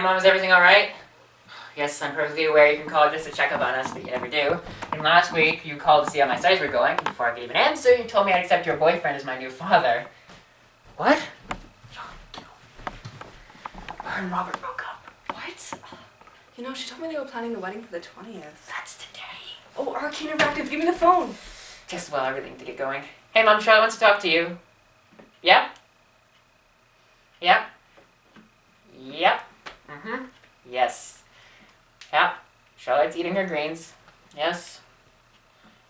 Hey Mom, is everything alright? Yes, I'm perfectly aware you can call just to check up on us, but you never do. And last week, you called to see how my studies were going. Before I could even answer, you told me I'd accept your boyfriend as my new father. What? Her and Robert broke up. What? You know, she told me they were planning the wedding for the 20th. That's today. Oh, Arcane Interactive, give me the phone. Just well, everything to get going. Hey Mom, Charlotte wants to talk to you. Yep. Yep. Yep. Mm-hmm. Yes. Yep. Charlotte's eating her greens. Yes.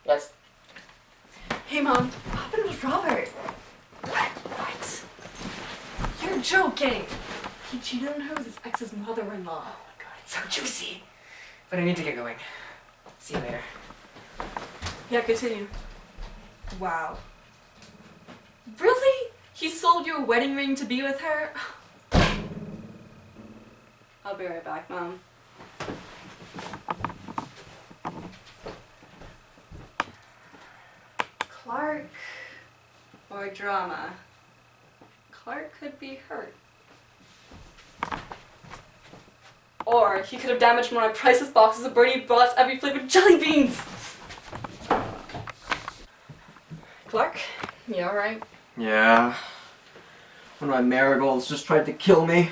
Yes. Hey, Mom. What happened with Robert? What? You're joking. He cheated on her with his ex's mother-in-law. Oh my god, it's so juicy. But I need to get going. See you later. Yeah, continue. Wow. Really? He sold you a wedding ring to be with her? I'll be right back, Mom. Clark or drama? Clark could be hurt. Or he could have damaged one of my priceless boxes of Birdie Bot's every flavored jelly beans! Clark, you alright? Yeah. One of my marigolds just tried to kill me.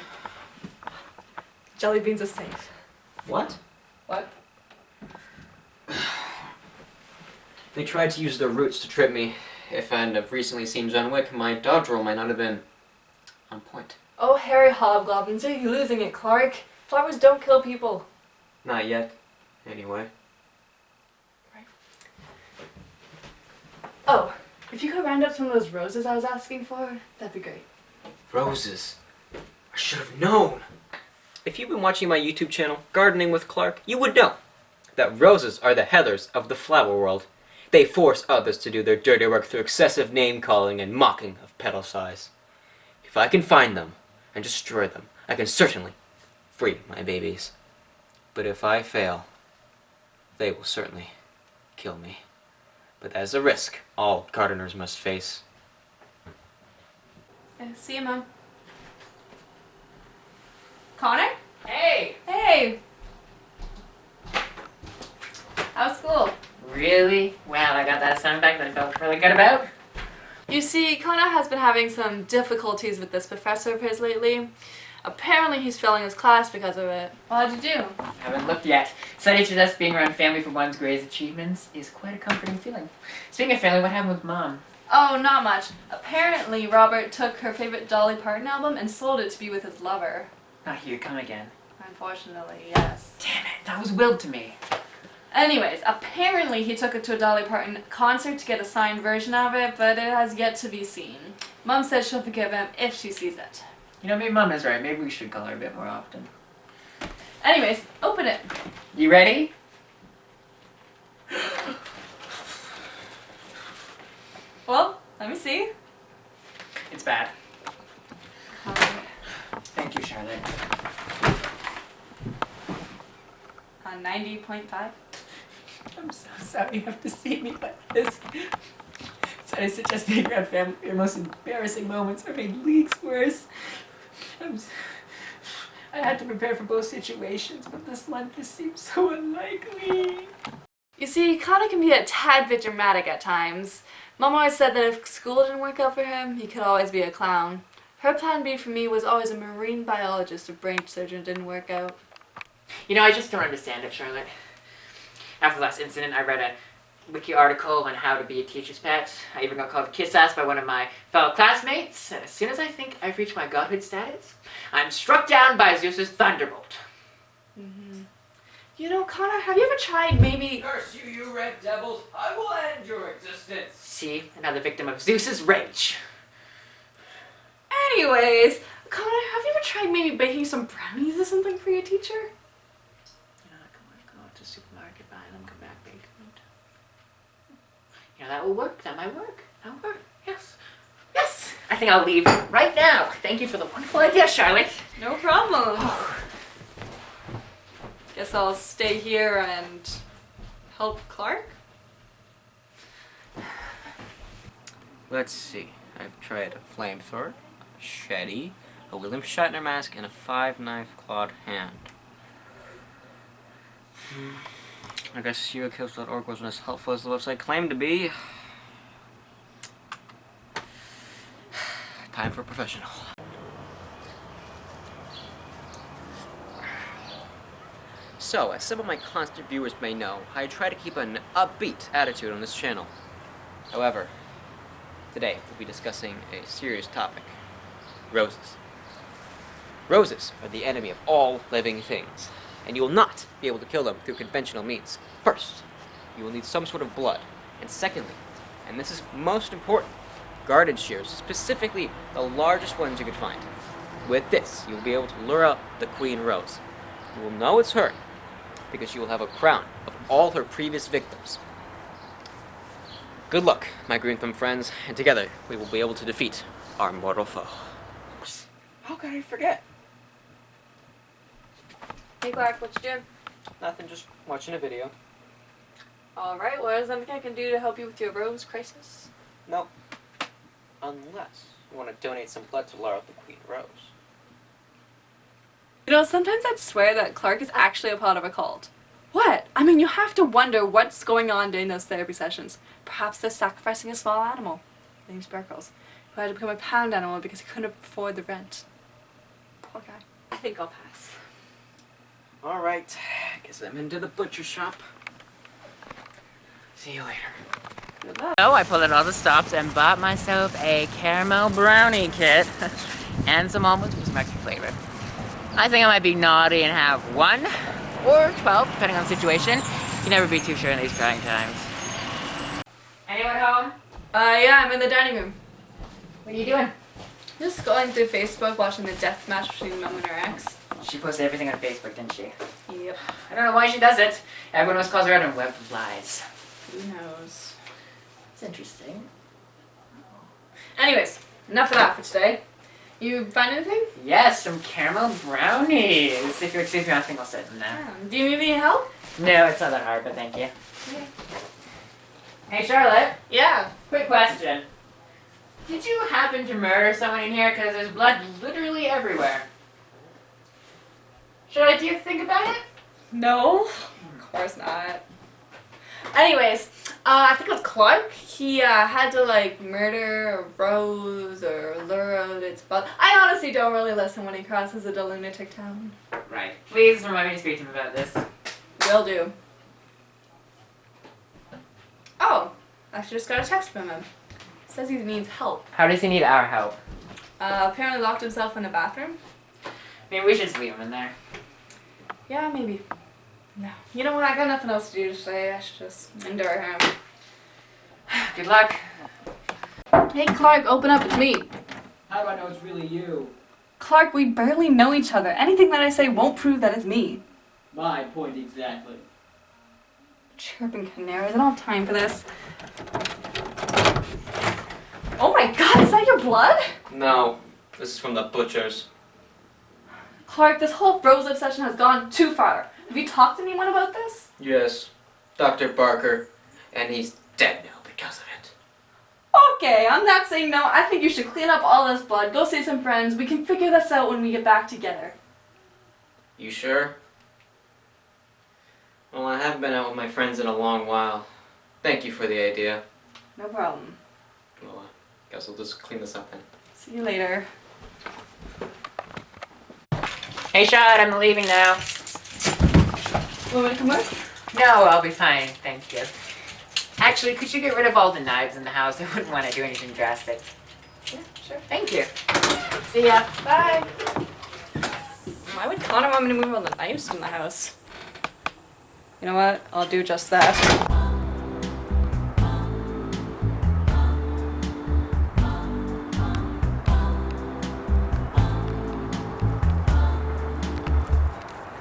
Jelly beans are safe. What? What? They tried to use their roots to trip me. If I'd have recently seen John Wick, my dodge roll might not have been on point. Oh, Harry Hobgoblins, are you losing it, Clark? Flowers don't kill people. Not yet, anyway. Right. Oh, if you could round up some of those roses I was asking for, that'd be great. Roses. I should have known. If you've been watching my YouTube channel, Gardening with Clark, you would know that roses are the Heathers of the flower world. They force others to do their dirty work through excessive name-calling and mocking of petal size. If I can find them and destroy them, I can certainly free my babies. But if I fail, they will certainly kill me. But that is a risk all gardeners must face. See you, Mom. Connor? Hey! Hey! How's school? Really? Wow, I got that assignment back that I felt really good about. You see, Connor has been having some difficulties with this professor of his lately. Apparently he's failing his class because of it. What'd you do? Haven't looked yet. Study suggests being around family for one's greatest achievements is quite a comforting feeling. Speaking of family, what happened with Mom? Oh, not much. Apparently Robert took her favorite Dolly Parton album and sold it to be with his lover. Not here, come again. Unfortunately, yes. Damn it, that was willed to me. Anyways, apparently he took it to a Dolly Parton concert to get a signed version of it, but it has yet to be seen. Mom says she'll forgive him if she sees it. You know, maybe Mom is right. Maybe we should call her a bit more often. Anyways, open it. You ready? Well, let me see. It's bad. Thank you, Charlotte. 90.5. I'm so sorry you have to see me like this. So I suggest being around family for your most embarrassing moments are made leagues worse. I had to prepare for both situations, but this one just seems so unlikely. You see, Connor can be a tad bit dramatic at times. Mom always said that if school didn't work out for him, he could always be a clown. Her plan B for me was always a marine biologist if brain surgeon didn't work out. You know, I just don't understand it, Charlotte. After the last incident, I read a wiki article on how to be a teacher's pet. I even got called kiss-ass by one of my fellow classmates, and as soon as I think I've reached my godhood status, I'm struck down by Zeus's thunderbolt. You know, Connor, have you ever tried maybe... Curse you, you red devils! I will end your existence! See, another victim of Zeus's rage. Anyways, Connor, have you ever tried maybe baking some brownies or something for your teacher? You know, I can go to the supermarket, buy them, come back, bake them. You know, that will work. That might work. That will work. Yes. Yes! I think I'll leave right now. Thank you for the wonderful idea, Charlotte. No problem. Guess I'll stay here and help Clark? Let's see. I've tried a flamethrower, machete, a William Shatner mask, and a 5-knife clawed hand. I guess serialkills.org wasn't as helpful as the website claimed to be. Time for a professional. So, as some of my constant viewers may know, I try to keep an upbeat attitude on this channel. However, today we'll be discussing a serious topic. Roses. Roses are the enemy of all living things, and you will not be able to kill them through conventional means. First, you will need some sort of blood, and secondly, and this is most important, garden shears, specifically the largest ones you could find. With this, you will be able to lure out the queen rose. You will know it's her, because she will have a crown of all her previous victims. Good luck, my green thumb friends, and together we will be able to defeat our mortal foe. How could I forget? Hey Clark, what you doing? Nothing, just watching a video. Alright, well, is there anything I can do to help you with your rose crisis? Nope. Unless you want to donate some blood to lure out the queen rose. You know, sometimes I'd swear that Clark is actually a part of a cult. What? I mean, you have to wonder what's going on during those therapy sessions. Perhaps they're sacrificing a small animal, named Sparkles, who had to become a pound animal because he couldn't afford the rent. Poor guy. I think I'll pass. Alright, guess I'm into the butcher shop. See you later. Good luck. So I pulled out all the stops and bought myself a caramel brownie kit and some almonds with some extra flavor. I think I might be naughty and have 1 or 12, depending on the situation. You can never be too sure in these trying times. Anyone home? Yeah, I'm in the dining room. What are you doing? Just scrolling through Facebook, watching the death match between Mom and her ex. She posted everything on Facebook, didn't she? Yep. I don't know why she does it. Everyone always calls her out on web of lies. Who knows? It's interesting. Anyways, enough of that for today. You find anything? Yes, some caramel brownies. If you're asking, I'll sit in there. Do you need any help? No, it's not that hard, but thank you. Okay. Hey, Charlotte. Yeah. Quick question. Did you happen to murder someone in here? Because there's blood literally everywhere. Should I do think about it? No. Of course not. Anyways, I think it was Clark. He had to like murder a rose or lure out its blood. I honestly don't really listen when he crosses a lunatic town. Right. Please remind me to speak to him about this. Will do. Oh, I just got a text from him. Says he needs help. How does he need our help? Apparently locked himself in the bathroom. Maybe we should just leave him in there. Yeah, maybe. No. You know what? I got nothing else to do today. I should just endure him. Good luck. Hey, Clark, open up. It's me. How do I know it's really you? Clark, we barely know each other. Anything that I say won't prove that it's me. My point exactly. Chirping canaries. I don't have time for this. Oh my god, is that your blood? No, this is from the butchers. Clark, this whole rose obsession has gone too far. Have you talked to anyone about this? Yes, Dr. Barker, and he's dead now because of it. Okay, I'm not saying no. I think you should clean up all this blood, go see some friends. We can figure this out when we get back together. You sure? Well, I haven't been out with my friends in a long while. Thank you for the idea. No problem. Well, I guess I'll just clean this up then. See you later. Hey, Charlotte, I'm leaving now. Want me to come with? No, I'll be fine, thank you. Actually, could you get rid of all the knives in the house? I wouldn't want to do anything drastic. Yeah, sure. Thank you. See ya. Bye. Why would Connor want me to move all the knives in the house? You know what? I'll do just that.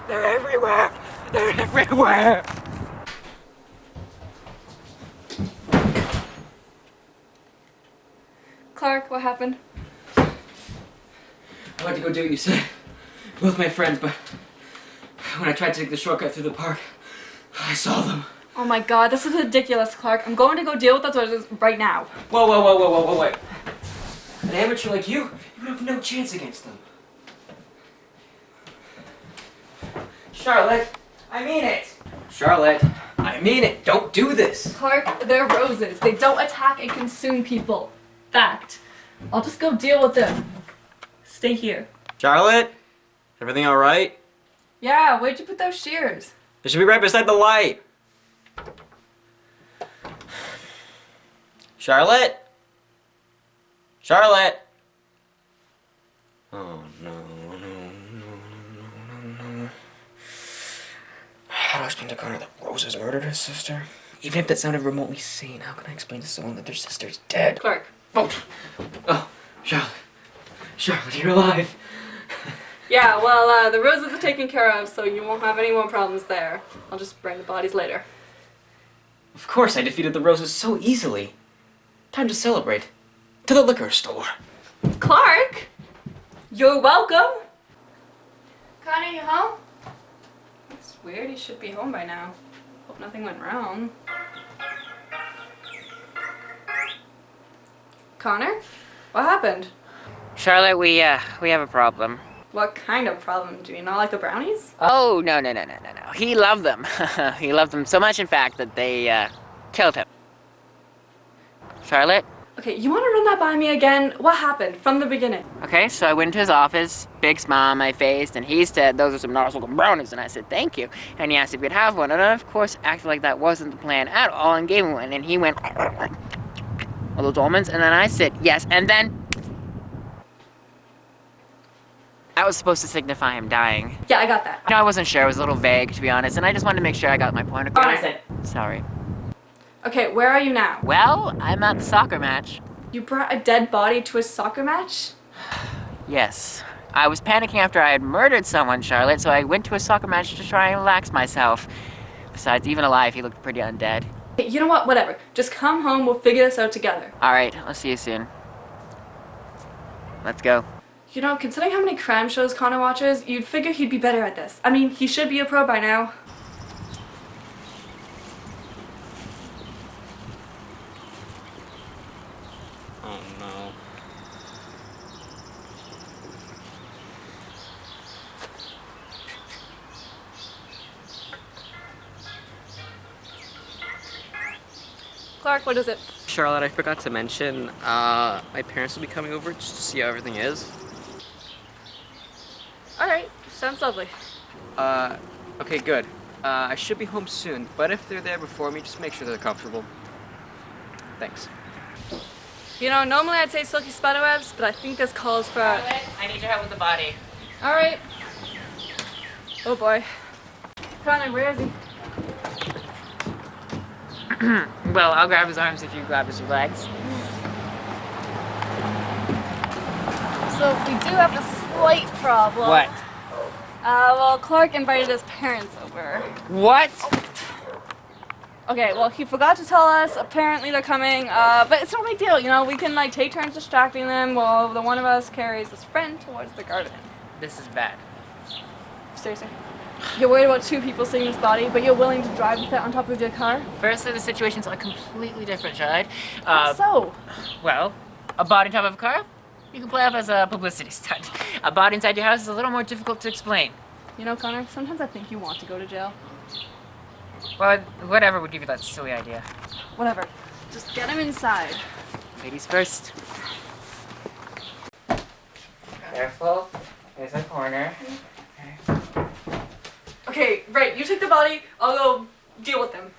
They're everywhere. They're everywhere. Clark, what happened? I went to go do what you said with my friends, but when I tried to take the shortcut through the park, I saw them. Oh my god, this is ridiculous, Clark. I'm going to go deal with those right now. Whoa, wait. An amateur like you would have no chance against them. Charlotte, I mean it. Charlotte, I mean it. Don't do this. Clark, they're roses. They don't attack and consume people. Fact. I'll just go deal with them. Stay here. Charlotte, everything all right? Yeah, where'd you put those shears? It should be right beside the light. Charlotte? Charlotte? Oh no, no, no, no, no. How do I explain to Connor that Roses murdered his sister? Even if that sounded remotely sane, how can I explain to someone that their sister's dead? Clark. Oh, Charlotte. Charlotte, you're alive. Yeah, well, the roses are taken care of, so you won't have any more problems there. I'll just bring the bodies later. Of course, I defeated the Roses so easily. Time to celebrate. To the liquor store. Clark? You're welcome. Connor, you home? It's weird, he should be home by now. Hope nothing went wrong. Connor? What happened? Charlotte, we have a problem. What kind of problem? Do you not like the brownies? Oh, no. He loved them. He loved them so much, in fact, that they, killed him. Charlotte? Okay, you want to run that by me again? What happened from the beginning? Okay, so I went into his office, big smile on my face, and he said, those are some nice looking brownies, and I said, thank you. And he asked if we'd have one, and I, of course, acted like that wasn't the plan at all, and gave him one, and he went, all those almonds, and then I said, yes, and then that was supposed to signify him dying. Yeah, I got that. No, I wasn't sure, it was a little vague, to be honest, and I just wanted to make sure I got my point across. Alright. I said, sorry. Okay, where are you now? Well, I'm at the soccer match. You brought a dead body to a soccer match? Yes. I was panicking after I had murdered someone, Charlotte, so I went to a soccer match to try and relax myself. Besides, even alive, he looked pretty undead. Hey, you know what? Whatever. Just come home, we'll figure this out together. Alright, I'll see you soon. Let's go. You know, considering how many crime shows Connor watches, you'd figure he'd be better at this. I mean, he should be a pro by now. Oh no. Clark, what is it? Charlotte, I forgot to mention, my parents will be coming over just to see how everything is. Alright, sounds lovely. Okay, good. I should be home soon, but if they're there before me, just make sure they're comfortable. Thanks. You know, normally I'd say silky spiderwebs, but I think this calls for... Charlotte, I need your help with the body. Alright. Oh boy. Connor, where is he? Well, I'll grab his arms if you grab his legs. So, we do have a slight problem. What? Well, Clark invited his parents over. What? Okay, well, he forgot to tell us. Apparently they're coming, but it's no big deal, you know? We can, like, take turns distracting them while the one of us carries this friend towards the garden. This is bad. Seriously. You're worried about two people seeing this body, but you're willing to drive with it on top of your car? Firstly, the situations are completely different, Charlotte. So? Well, a body on top of a car, you can play off as a publicity stunt. A body inside your house is a little more difficult to explain. You know, Connor, sometimes I think you want to go to jail. Well, whatever would give you that silly idea. Whatever. Just get him inside. Ladies first. Careful. There's a corner. Okay, right, you take the body, I'll go deal with them.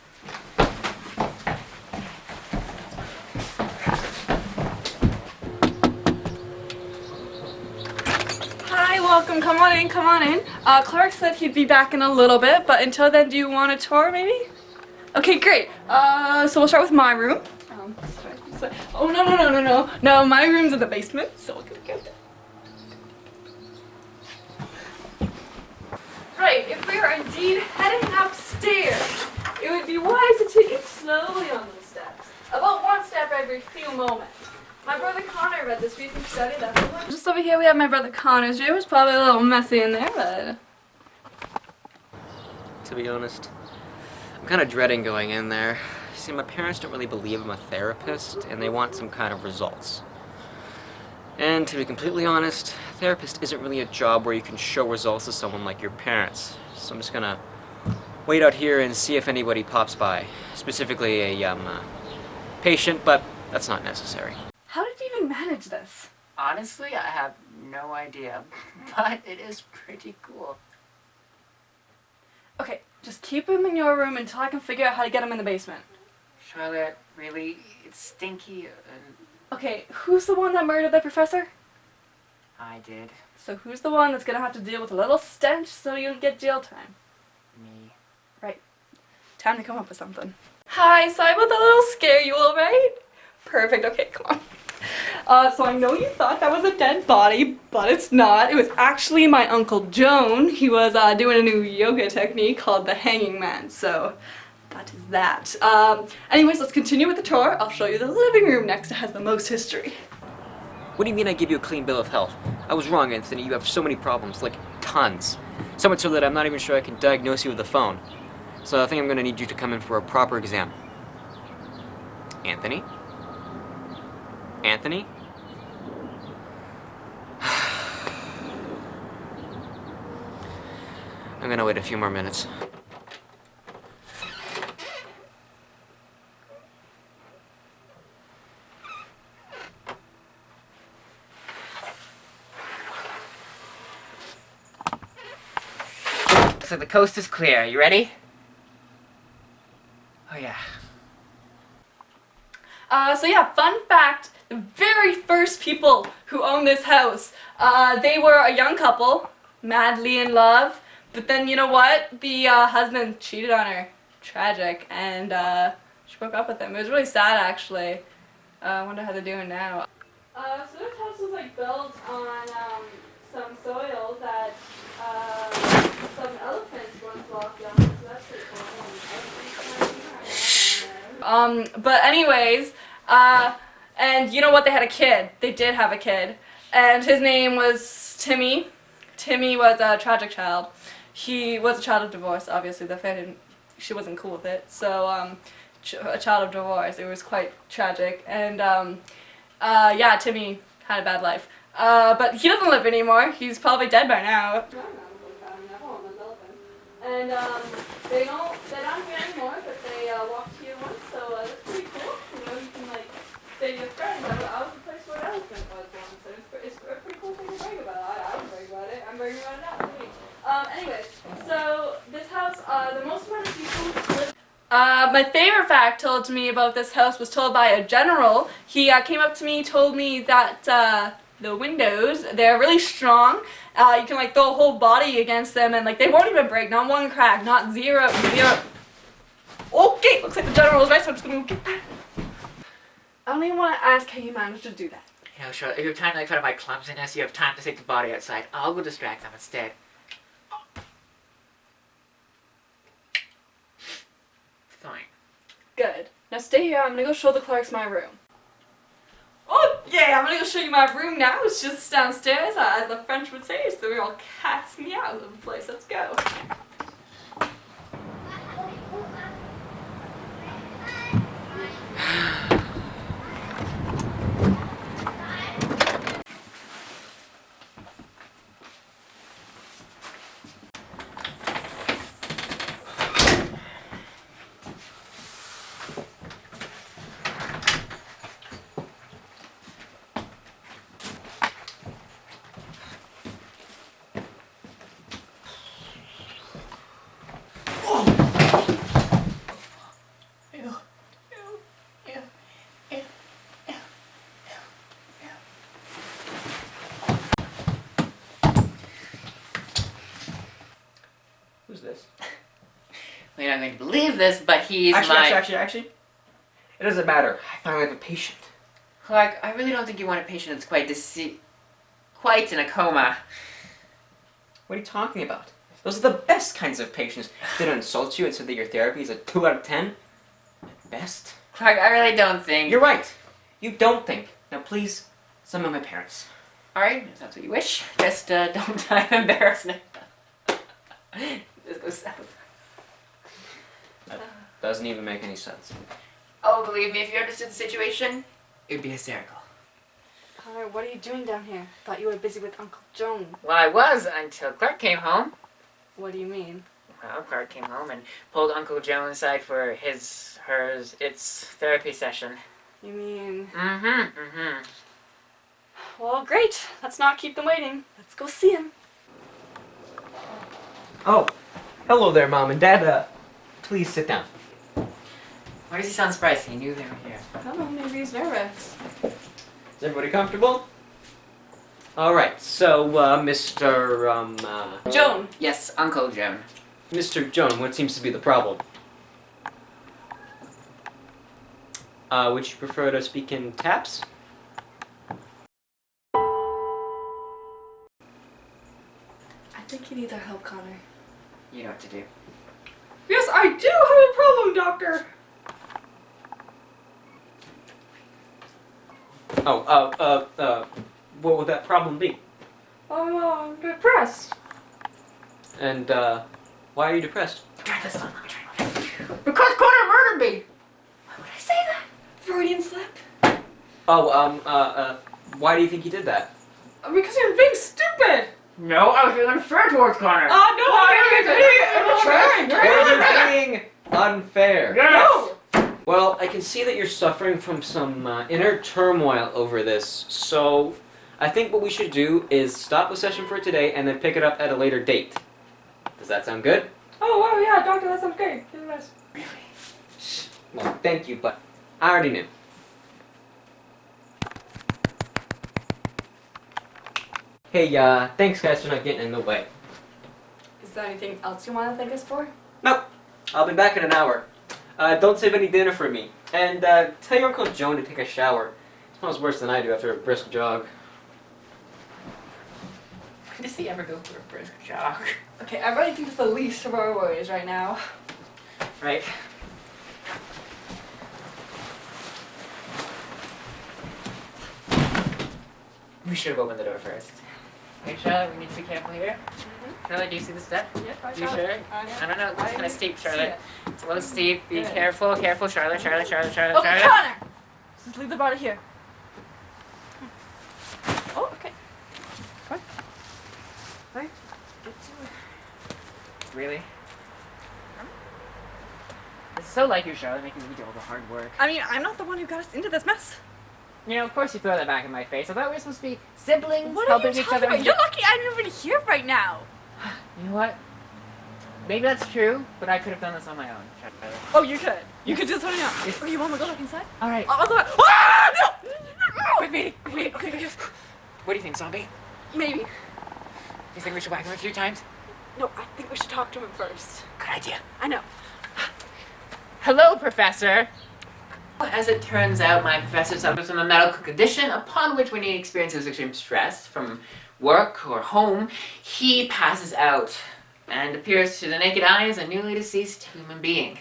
Hi, welcome, come on in, come on in. Clark said he'd be back in a little bit, but until then, do you want a tour, maybe? Okay, great. So we'll start with my room. Oh, no. No, my room's in the basement, so we'll go there. Right, if we are indeed heading upstairs, it would be wise to take it slowly on the steps. About one step every few moments. My brother Connor read this recent study that... Just over here we have my brother Connor's room. It's probably a little messy in there, but... To be honest, I'm kind of dreading going in there. See, my parents don't really believe I'm a therapist, and they want some kind of results. And to be completely honest, therapist isn't really a job where you can show results to someone like your parents. So I'm just gonna wait out here and see if anybody pops by. Specifically a patient, but that's not necessary. How did you even manage this? Honestly, I have no idea, but it is pretty cool. Okay, just keep him in your room until I can figure out how to get him in the basement. Charlotte, really? It's stinky and Okay, who's the one that murdered the professor? I did. So who's the one that's gonna have to deal with a little stench so you don't get jail time? Me. Right. Time to come up with something. Hi, sorry about that little scare, you alright? Perfect, okay, come on. So I know you thought that was a dead body, but it's not. It was actually my Uncle Joan. He was doing a new yoga technique called the Hanging Man, so that is that. Anyways, let's continue with the tour. I'll show you the living room next. It has the most history. What do you mean I give you a clean bill of health? I was wrong, Anthony. You have so many problems, like tons. So much so that I'm not even sure I can diagnose you with the phone. So I think I'm going to need you to come in for a proper exam. Anthony? Anthony? I'm going to wait a few more minutes. So the coast is clear. You ready? Oh yeah. So yeah, fun fact, the very first people who owned this house, they were a young couple, madly in love, but then you know what? The husband cheated on her. Tragic. And she broke up with him. It was really sad actually. I wonder how they're doing now. So this house was like built on some soil that some elephants once walked on, so that's pretty cool. But anyways, and you know what? They had a kid. They did have a kid, and his name was Timmy. Timmy was a tragic child. He was a child of divorce. Obviously, the family, she wasn't cool with it. So, a child of divorce. It was quite tragic, and yeah, Timmy had a bad life. But he doesn't live anymore. He's probably dead by now. And they're not here anymore, but they walked here once, so that's pretty cool. You know, you can like stay with friends. I was the place where an elephant was once, so it's a pretty cool thing to brag about. I would brag about it. I'm bragging about it now. Anyways, so this house, the most amount of people live. My favorite fact told to me about this house was told by a general. He came up to me, told me that the windows, they're really strong. You can like throw a whole body against them and like they won't even break, not one crack, not zero. Okay, looks like the general was right, so I'm just gonna get that. I don't even want to ask how you managed to do that. You know, Charlotte, if you have time to make fun of my clumsiness, you have time to take the body outside. I'll go distract them instead. Fine. Good. Now stay here, I'm gonna go show the Clarks my room. Oh yeah, I'm gonna go show you my room now. It's just downstairs, as the French would say. It's the real cat's meow of the place. Let's go. Who's this? Well, you're not going to believe this, but he's Actually. It doesn't matter. I finally have a patient. Clark, I really don't think you want a patient that's quite in a coma. What are you talking about? Those are the best kinds of patients. They don't insult you and say that your therapy is a 2 out of 10. At best. Clark, I really don't think... You're right. You don't think. Now please, summon my parents. Alright, if that's what you wish. Just don't die of embarrassment. This goes south. That doesn't even make any sense. Oh, believe me, if you understood the situation, it would be hysterical. Connor, what are you doing down here? Thought you were busy with Uncle Joan. Well, I was until Clark came home. What do you mean? Well, Clark came home and pulled Uncle Joe aside for its therapy session. You mean... Mm-hmm. Well, great. Let's not keep them waiting. Let's go see him. Oh, hello there, Mom and Dad. Please sit down. Why does he sound surprised? He knew they were here. I don't know, maybe he's nervous. Is everybody comfortable? All right. So, Mr. Joan. Yes, Uncle Joan. Mr. Joan, what seems to be the problem? Would you prefer to speak in taps? I think he needs our help, Connor. You know what to do. Yes, I do have a problem, Doctor! What would that problem be? I'm depressed. And, why are you depressed? Turn this on. Let me turn it on. Because Connor murdered me! Why would I say that? Freudian slip. Why do you think he did that? Because you're being stupid! No, I was being unfair towards Connor. No, I'm You're being unfair. Yes! Well, I can see that you're suffering from some inner turmoil over this, so I think what we should do is stop the session for today and then pick it up at a later date. Does that sound good? Oh, wow, yeah, Doctor, that sounds great. Really? Well, thank you, but I already knew. Hey, thanks guys for not getting in the way. Is there anything else you want to thank us for? Nope, I'll be back in an hour. Don't save any dinner for me. And tell your Uncle Joan to take a shower. It smells worse than I do after a brisk jog. When does he ever go for a brisk jog? Okay, everybody thinks it's the least of our worries right now. Right? We should have opened the door first. Okay, Charlotte, we need to be careful here. Charlotte, do you see the step? Yeah, You sure? I don't know, it's kind of steep, Charlotte. See It's a little steep. Be Yeah. careful, Charlotte, Charlotte. Okay, Charlotte. Connor! Just leave the body here. Oh, okay. Come on. Right. Really? It's so like you, Charlotte, making me do all the hard work. I mean, I'm not the one who got us into this mess. You know, of course you throw that back in my face. I thought we were supposed to be siblings, What are helping you each talking other. about? You're lucky I'm even here right now. You know what? Maybe that's true, but I could have done this on my own, Charlotte. Oh, you could. You could do this on your own. Yes. Oh, you want to go back inside? All right. I'll go back. Ah, no! Quick meeting. Okay. What do you think, zombie? Maybe. Do you think we should whack him a few times? No, I think we should talk to him first. Good idea. I know. Hello, Professor. As it turns out, my professor suffers from a medical condition upon which, when he experiences extreme stress from work or home, he passes out and appears to the naked eye as a newly deceased human being.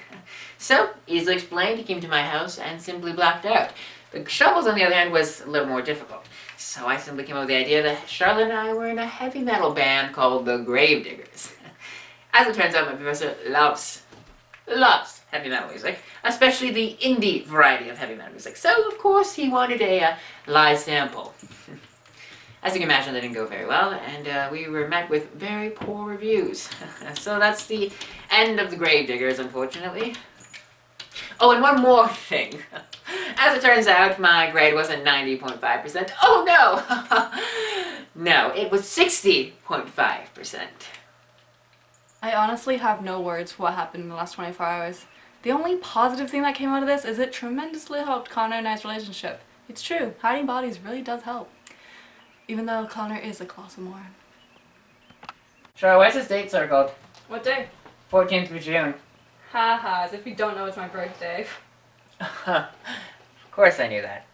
So, easily explained, he came to my house and simply blacked out. The shovels, on the other hand, was a little more difficult. So I simply came up with the idea that Charlotte and I were in a heavy metal band called the Gravediggers. As it turns out, my professor loves heavy metal music, especially the indie variety of heavy metal music. So, of course, he wanted a live sample. As you can imagine, that didn't go very well, and we were met with very poor reviews. So that's the end of the Gravediggers, unfortunately. Oh, and one more thing. As it turns out, my grade wasn't 90.5%. Oh, no! No, it was 60.5%. I honestly have no words for what happened in the last 24 hours. The only positive thing that came out of this is it tremendously helped Connor and I's relationship. It's true, hiding bodies really does help. Even though Connor is a colossal moron. Sure, where's this date circled? What day? 14th of June. Haha, as if you don't know it's my birthday. Of course I knew that.